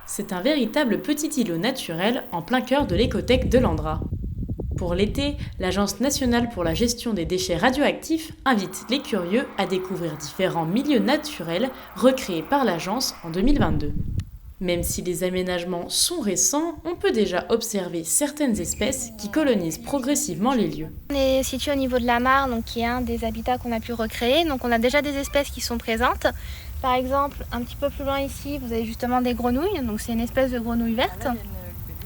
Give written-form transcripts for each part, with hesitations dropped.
C'est un véritable petit îlot naturel en plein cœur de l'écothèque de l'Andra. Pour l'été, l'Agence nationale pour la gestion des déchets radioactifs invite les curieux à découvrir différents milieux naturels recréés par l'agence en 2022. Même si les aménagements sont récents, on peut déjà observer certaines espèces qui colonisent progressivement les lieux. On est situé au niveau de la mare, donc qui est un des habitats qu'on a pu recréer. Donc on a déjà des espèces qui sont présentes. Par exemple, un petit peu plus loin ici, vous avez justement des grenouilles. Donc c'est une espèce de grenouille verte.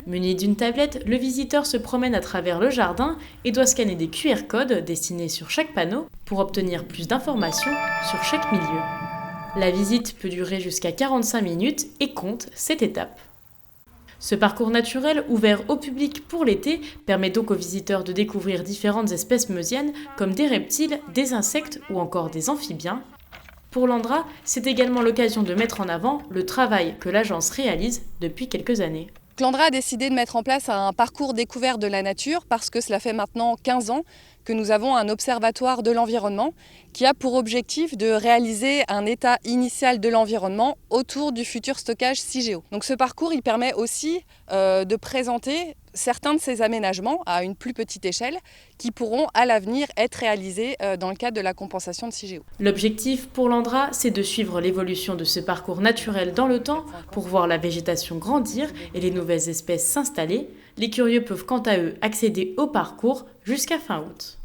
Muni d'une tablette, le visiteur se promène à travers le jardin et doit scanner des QR codes dessinés sur chaque panneau pour obtenir plus d'informations sur chaque milieu. La visite peut durer jusqu'à 45 minutes et compte 7 étapes. Ce parcours naturel, ouvert au public pour l'été, permet donc aux visiteurs de découvrir différentes espèces meusiennes comme des reptiles, des insectes ou encore des amphibiens. Pour l'Andra, c'est également l'occasion de mettre en avant le travail que l'agence réalise depuis quelques années. L'Andra a décidé de mettre en place un parcours découverte de la nature parce que cela fait maintenant 15 ans que nous avons un observatoire de l'environnement qui a pour objectif de réaliser un état initial de l'environnement autour du futur stockage CIGEO. Donc ce parcours il permet aussi de présenter certains de ces aménagements à une plus petite échelle qui pourront à l'avenir être réalisés dans le cadre de la compensation de CIGEO. L'objectif pour l'Andra, c'est de suivre l'évolution de ce parcours naturel dans le temps pour voir la végétation grandir et les nouvelles espèces s'installer. Les curieux peuvent quant à eux accéder au parcours jusqu'à fin août.